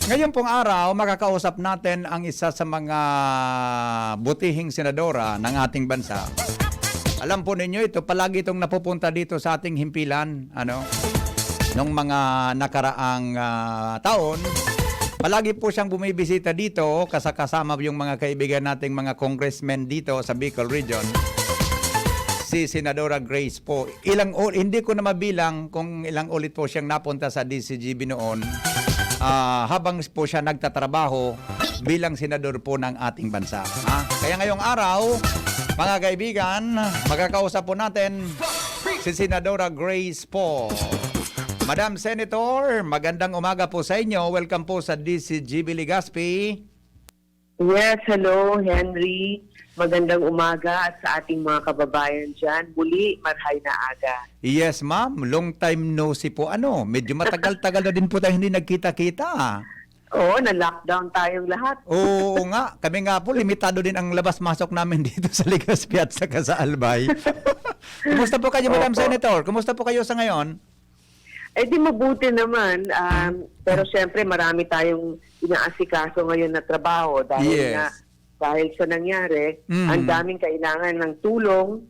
Ngayon pong araw, makakausap natin ang isa sa mga butihing senadora ng ating bansa. Alam po ninyo, ito palagi itong napupunta dito sa ating himpilan, nung mga nakaraang taon. Palagi po siyang bumibisita dito, kasama yung mga kaibigan nating mga congressmen dito sa Bicol Region. Si Senadora Grace Poe. Hindi ko na mabilang kung ilang ulit po siyang napunta sa DZGB noon. Habang po siya nagtatrabaho bilang senador po ng ating bansa. Kaya ngayong araw, mga kaibigan, magkakausap po natin si Senadora Grace Poe. Madam Senator, magandang umaga po sa inyo. Welcome po sa DZGBLegazpi. Yes, hello Henry. Magandang umaga at sa ating mga kababayan dyan. Muli, marhay na aga. Yes, ma'am. Long time no see po. Medyo matagal-tagal na din po tayo hindi nagkita-kita. Oo, na-lockdown tayong lahat. Oo nga. Kami nga po, limitado din ang labas-masok namin dito sa Legazpi at saka sa Albay. Kumusta po kayo, Madam Senator? Kumusta po kayo sa ngayon? Di mabuti naman. Pero syempre, marami tayong inaasikaso ngayon na trabaho dahil sa nangyari, ang daming kailangan ng tulong,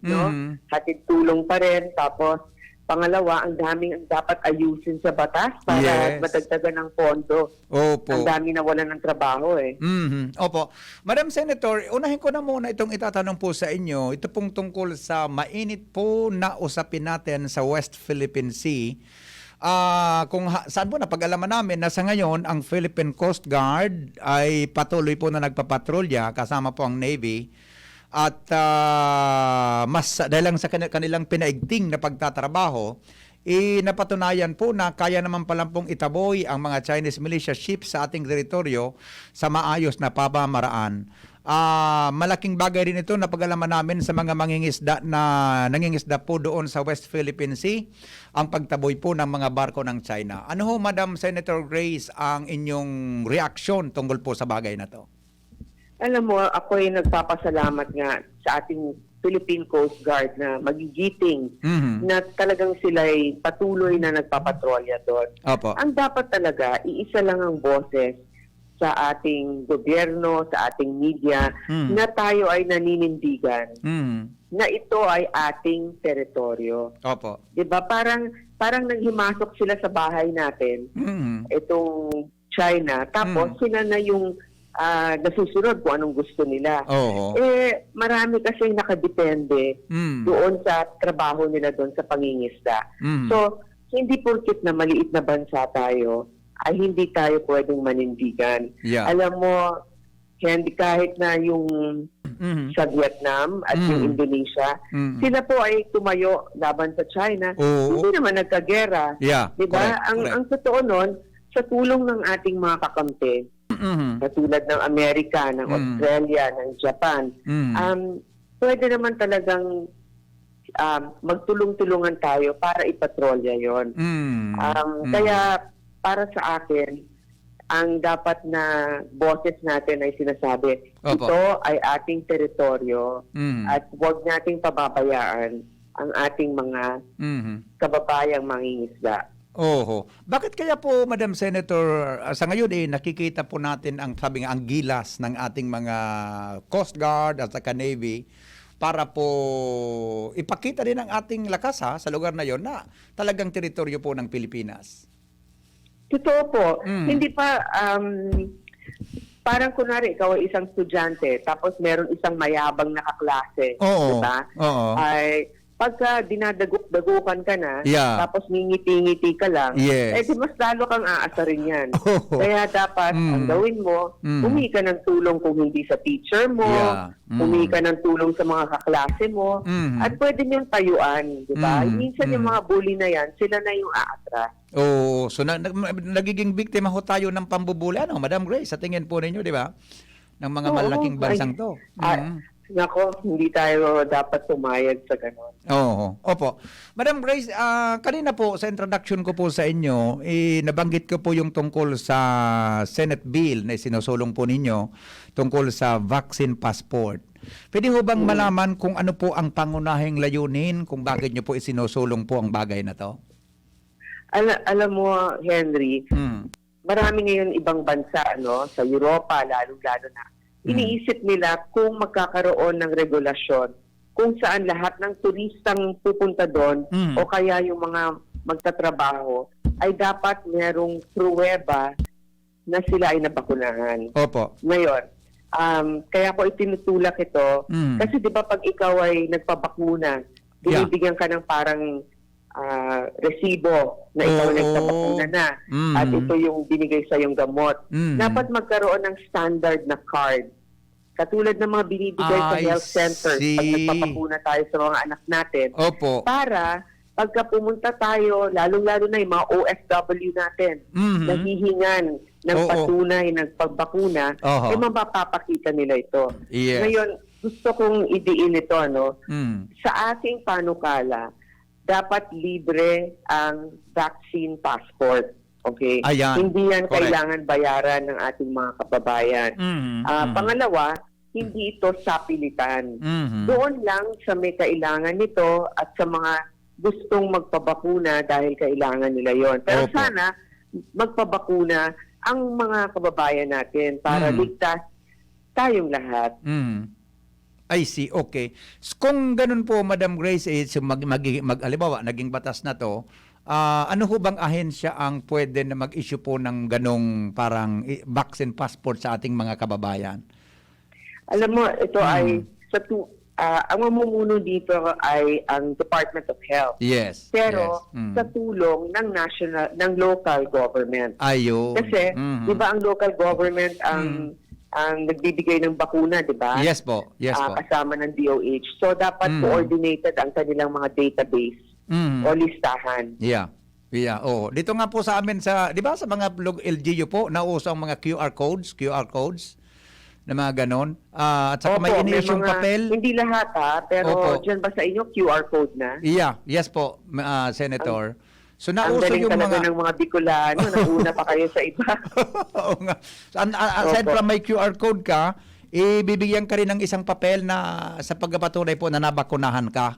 hatid tulong pa rin. Tapos, pangalawa, ang daming dapat ayusin sa batas para madagdagan ng pondo. Opo. Ang dami na wala ng trabaho Opo. Madam Senator, unahin ko na muna itong itatanong po sa inyo. Ito pong tungkol sa mainit po na usapin natin sa West Philippine Sea. Saan po napag-alaman namin na sa ngayon ang Philippine Coast Guard ay patuloy po na nagpapatrolya kasama po ang Navy at dahil lang sa kanilang pinaigting na pagtatrabaho, napatunayan po na kaya naman palang pong itaboy ang mga Chinese militia ships sa ating teritoryo sa maayos na pamamaraan. Malaking bagay rin ito na pag-alaman namin sa mga nangingisda po doon sa West Philippine Sea, ang pagtaboy po ng mga barko ng China. Ano ho, Madam Senator Grace, ang inyong reaksyon tungkol po sa bagay na to? Alam mo, ako ay nagpapasalamat nga sa ating Philippine Coast Guard na magigiting na talagang sila ay patuloy na nagpapatrolya doon. Opo. Ang dapat talaga, iisa lang ang boses sa ating gobyerno, sa ating media, na tayo ay naninindigan na ito ay ating teritoryo. Opo. Diba? Parang nanghimasok sila sa bahay natin, itong China, tapos sila na yung nasusunod kung anong gusto nila. Marami kasi nakadepende doon sa trabaho nila doon sa pangingisda. So, hindi porket na maliit na bansa tayo, ay hindi tayo pwedeng manindigan. Alam mo, hindi kahit na yung sa Vietnam at yung Indonesia, sila po ay tumayo laban sa China. Hindi naman nagkagera. Diba? Ang totoo nun, sa tulong ng ating mga kakampi, katulad ng Amerika, ng Australia, ng Japan, pwede naman talagang magtulong-tulungan tayo para ipatrolya yon. Kaya para sa akin, ang dapat na boses natin ay sinasabi, ito ay ating teritoryo at huwag nating pababayaan ang ating mga kababayang mangingisda. Bakit kaya po, Madam Senator, sa ngayon nakikita po natin ang gilas ng ating mga Coast Guard at saka Navy para po ipakita din ang ating lakas sa lugar na yon na talagang teritoryo po ng Pilipinas? Totoo po. Hindi pa, parang kunwari, ikaw ay isang estudyante, tapos meron isang mayabang na kaklase. Diba? Ay, pagka dinadagukan ka na, tapos ngingiti-ngiti ka lang, di mas lalo kang aasarin yan. Kaya dapat, ang gawin mo, humingi ka ng tulong kung hindi sa teacher mo, humingi ka ng tulong sa mga kaklase mo, at pwede niyong tayuan. Diba? Minsan yung mga bully na yan, sila na yung aatras. So nagiging biktima ho tayo ng pambubuli, Madam Grace, sa tingin po ninyo, di ba? Ng mga malaking bansang to. Nako, hindi tayo dapat pumayag sa ganon. Opo. Madam Grace, kanina po sa introduction ko po sa inyo, nabanggit ko po yung tungkol sa Senate bill na sinusulong po ninyo tungkol sa vaccine passport. Pwede ho bang malaman kung ano po ang pangunahing layunin kung bakit nyo po isinusulong po ang bagay na to? Alam mo, Henry, marami ngayon ibang bansa, sa Europa, lalo-lalo na, iniisip nila kung magkakaroon ng regulasyon kung saan lahat ng turistang pupunta doon o kaya yung mga magtatrabaho ay dapat merong pruweba na sila ay nabakunahan. Opo. Ngayon, kaya ko itinutulak ito kasi di ba pag ikaw ay nagpabakuna, binibigyan ka ng parang resibo na ikaw nagpabakuna na at ito yung binigay sa yung gamot. Dapat magkaroon ng standard na card. Katulad ng mga binibigay sa health centers pag nagpapakuna tayo sa mga anak natin. Opo. Para pagka pumunta tayo, lalong-lalo na yung mga OFW natin, naghihingan ng patunay ng pagbakuna, mapapakita nila ito. Yes. Ngayon, gusto kong idiin ito, sa ating panukala, dapat libre ang vaccine passport. Okay? Ayan. Hindi yan Correct. kailangan bayaran ng ating mga kababayan. Pangalawa, hindi ito sapilitan. Doon lang sa may kailangan nito at sa mga gustong magpabakuna dahil kailangan nila yon. Pero sana magpabakuna ang mga kababayan natin para ligtas tayong lahat. I see, okay. Kung ganun po, Madam Grace, halimbawa, naging batas na to, ano ho bang ahensya ang pwede na mag-issue po ng ganong parang vaccine passport sa ating mga kababayan? Alam mo, ito ay ang mamumuno dito ay ang Department of Health. Yes. Pero yes. sa tulong ng local government. Ayun. Kasi, di ba ang local government ang nagbibigay ng bakuna, di ba? Yes po. Yes po. Kasama ng DOH. So, dapat coordinated ang kanilang mga database o listahan. Yeah. Yeah, dito nga po sa amin di ba sa mga LGU po, nauso ang mga QR codes na mga ganon. At saka may inisyong papel. Hindi lahat pero dyan ba sa inyo QR code na? Yeah, yes po, Senator. So nauso yung mga ng mga Bicolano, nauna pa kayo sa iba. Oo nga. Aside from may QR code ka, ibibigyan ka rin ng isang papel na sa pagpapatunay po na nabakunahan ka.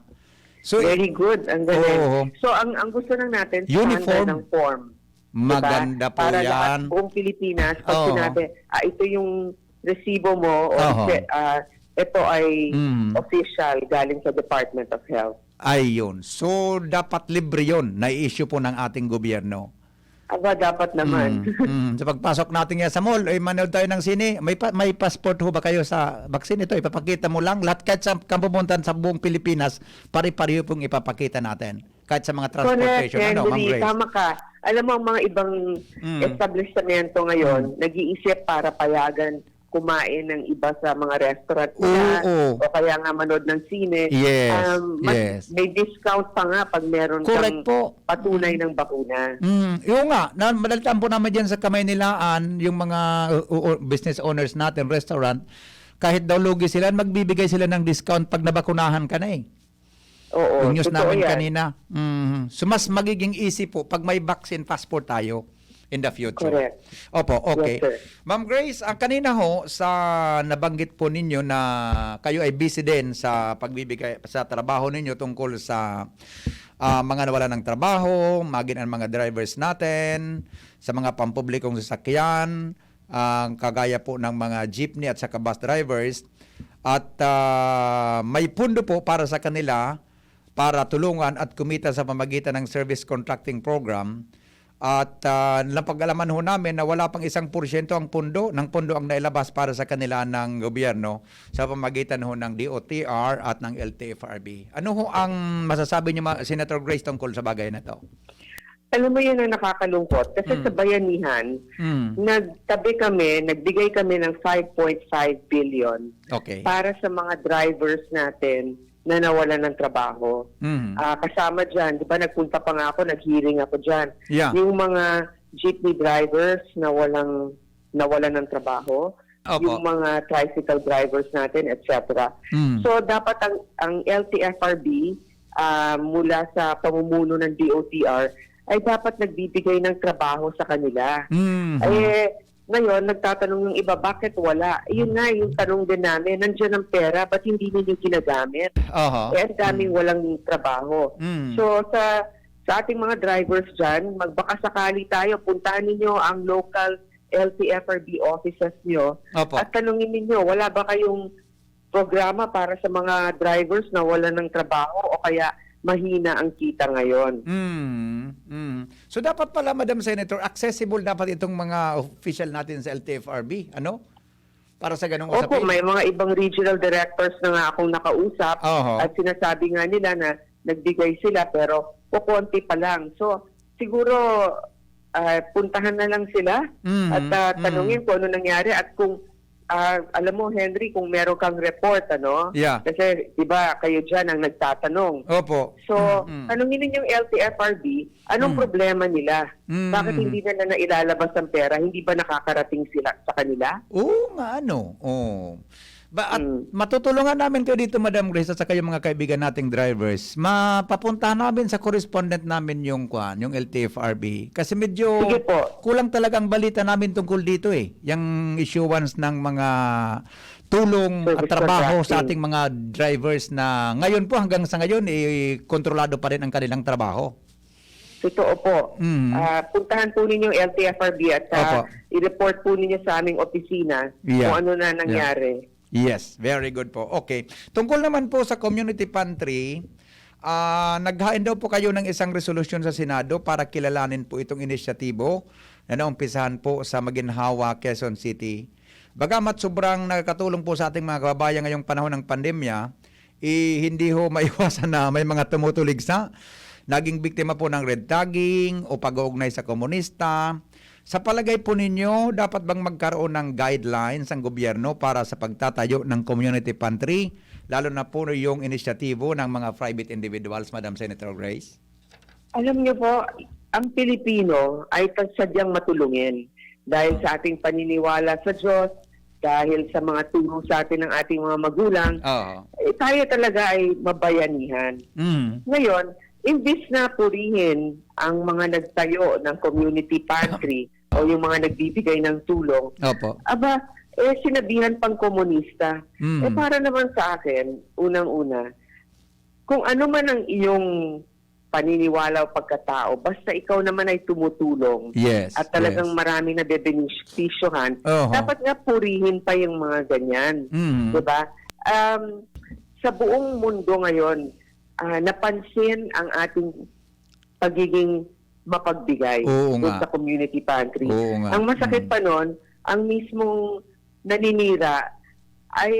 So, very good. Ang galing. So ang gusto lang natin, uniform ng form. Maganda diba? Po para yan. Para lahat buong Pilipinas, pag sinabi, ito yung resibo mo, ito ay official galing sa Department of Health. Ayun. So, dapat libre yun na i-issue po ng ating gobyerno. Aba, dapat naman. Sa pagpasok natin nga sa mall, manood tayo ng sine, may passport ho ba kayo sa vaccine? Ito, ipapakita mo lang. Lahat kahit sa kampupuntan sa buong Pilipinas, pari-pariho pong ipapakita natin. Kahit sa mga transportation. Correct, Ma'am Grace? tama ka. Alam mo, ang mga ibang establishmento ngayon, nag-iisip para payagan kumain ng iba sa mga restaurant nila o kaya nga manood ng sine. Yes, may discount pa nga pag meron kang patunay ng bakuna. Yung nga, madalitan po naman dyan sa kamay nilaan, yung mga business owners natin, restaurant, kahit daw lugi sila, magbibigay sila ng discount pag nabakunahan ka na yung news namin kanina. So mas magiging easy po pag may vaccine passport tayo in the future. Correct. Opo, okay. Yes, Ma'am Grace, kanina ho, sa nabanggit po ninyo na kayo ay busy din sa pagbibigay sa trabaho ninyo tungkol sa mga nawala ng trabaho, maging ang mga drivers natin, sa mga pampublikong sasakyan, kagaya po ng mga jeepney at saka bus drivers. At may pundo po para sa kanila para tulungan at kumita sa pamagitan ng service contracting program. At napag-alaman ho namin na wala pang 1% ang pundo ang nailabas para sa kanila ng gobyerno sa pamagitan ho ng DOTR at ng LTFRB. Ano ho ang masasabi niyo, Senator Grace, tungkol sa bagay na to? Alam mo, yun ang nakakalungkot. Kasi sa bayanihan, nagbigay kami ng 5.5 billion para sa mga drivers natin na nawalan ng trabaho. Kasama dyan, di ba nagpunta pa nga ako, nag-hearing ako dyan. Yeah. Yung mga jeepney drivers na nawalan ng trabaho, yung mga tricycle drivers natin, etc. So dapat ang LTFRB mula sa pamumuno ng DOTR ay dapat nagbibigay ng trabaho sa kanila. Ngayon, nagtatanong yung iba, bakit wala? Yun nga, yung tanong din namin, nandiyan ang pera, ba't hindi ninyo ginagamit? Ang daming walang trabaho. So, sa sa ating mga drivers dyan, magbaka sakali tayo, puntahan ninyo ang local LTFRB offices nyo at tanungin ninyo, wala ba kayong programa para sa mga drivers na wala ng trabaho o kaya mahina ang kita ngayon. So dapat pala, Madam Senator, accessible dapat itong mga official natin sa LTFRB, ano? Para sa ganung usapin. Opo, may mga ibang regional directors na nga akong nakausap at sinasabi nga nila na nagbigay sila pero kukunti pa lang. So siguro puntahan na lang sila at tanungin kung ano nangyari at kung alam mo, Henry, kung meron kang report, ano? Yeah. Kasi, di ba, kayo dyan ang nagtatanong. Opo. So, tanongin ninyong LTFRB, anong problema nila? Bakit hindi na nailalabas ang pera? Hindi ba nakakarating sila sa kanila? Oo nga, ano? At matutulungan namin kayo dito, Madam Grace, at sa kayong mga kaibigan nating drivers. Mapapunta namin sa correspondent namin yung LTFRB. Kasi medyo kulang talaga ang balita namin tungkol dito eh. Yung issuance ng mga tulong at trabaho sa ating mga drivers na ngayon po, hanggang sa ngayon, kontrolado pa rin ang kanilang trabaho. Totoo po. Puntahan po ninyo yung LTFRB at i-report po ninyo sa aming opisina kung ano na nangyari. Yes, very good po. Okay. Tungkol naman po sa community pantry, naghain daw po kayo ng isang resolusyon sa Senado para kilalanin po itong inisyatibo na naumpisahan po sa Maginhawa, Quezon City. Bagamat sobrang nakakatulong po sa ating mga kababayan ngayong panahon ng pandemya, hindi ho maiwasan na may mga tumutuligsa, naging biktima po ng red tagging o pag-uugnay sa komunista. Sa palagay po ninyo, dapat bang magkaroon ng guidelines ang gobyerno para sa pagtatayo ng community pantry, lalo na po yung inisyatibo ng mga private individuals, Madam Senator Grace? Alam niyo po, ang Pilipino ay sadyang matulungin dahil sa ating paniniwala sa Diyos, dahil sa mga turo sa atin ng ating mga magulang, tayo talaga ay mabayanihan. Ngayon, imbis na purihin ang mga nagtayo ng community pantry o yung mga nagbibigay ng tulong, sinabihan pang komunista. Para naman sa akin, unang-una, kung ano man ang iyong paniniwala o pagkatao, basta ikaw naman ay tumutulong at talagang marami na bebenistisyohan, dapat nga purihin pa yung mga ganyan. Diba? Sa buong mundo ngayon, napansin ang ating pagiging mapagbigay sa community pantry. Ang masakit pa nun, ang mismong naninira ay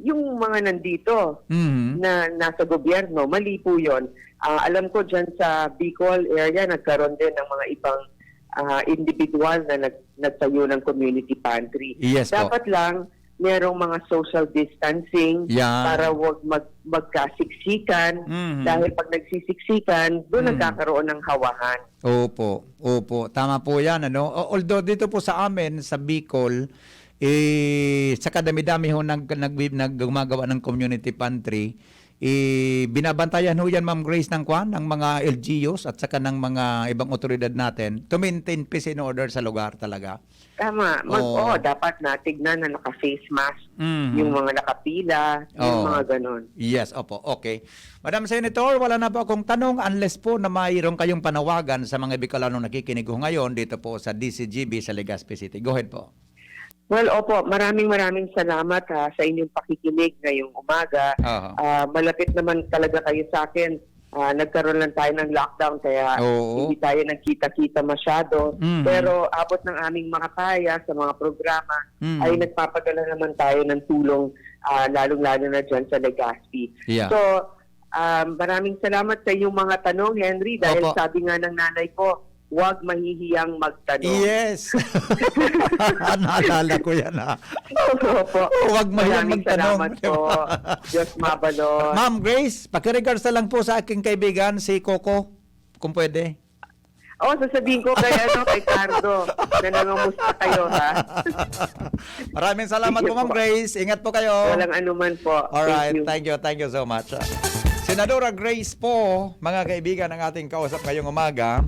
yung mga nandito na nasa gobyerno. Mali po yun. Alam ko dyan sa Bicol area, nagkaroon din ng mga ibang individual na nagtayo ng community pantry. Dapat lang merong mga social distancing para huwag magkasiksikan dahil pag nagsisiksikan, doon nagkakaroon ng hawahan. Opo. Tama po yan. Ano? Although dito po sa amin, sa Bicol, sa kadami-dami ho gumagawa ng community pantry, binabantayan ho yan, Ma'am Grace, ng mga LGUs at saka ng mga ibang otoridad natin to maintain peace and order sa lugar talaga. Tama. Dapat natignan na naka-face mask, yung mga nakapila, yung mga ganon. Yes, opo. Okay. Madam Senator, wala na po akong tanong unless po na mayroon kayong panawagan sa mga Bicolanong nakikinig ho ngayon dito po sa DZGB sa Legazpi City. Go ahead po. Well, opo, maraming salamat sa inyong pakikinig ngayong umaga. Malapit naman talaga kayo sa akin. Nagkaroon lang tayo ng lockdown kaya hindi tayo nagkita-kita masyado. Pero abot ng aming mga kaya sa mga programa ay nagpapadala naman tayo ng tulong lalong-lalo na dyan sa Legazpi. So, maraming salamat sa inyong mga tanong, Henry, dahil sabi nga ng nanay ko, huwag mahihiyang magtanong. Yes. Naalala ko yan Opo. Huwag mahihiyang magtanong. Salamat po. Diyos mabalo. Ma'am Grace, pakiregards na lang po sa aking kaibigan, si Coco, kung pwede. Sasabihin ko kay Cardo na nangamusta kayo, ha? Maraming salamat po, Ma'am Grace. Ingat po kayo. Walang anuman po. Alright, thank you so much. Senadora Grace po, mga kaibigan ng ating kausap ngayong umaga.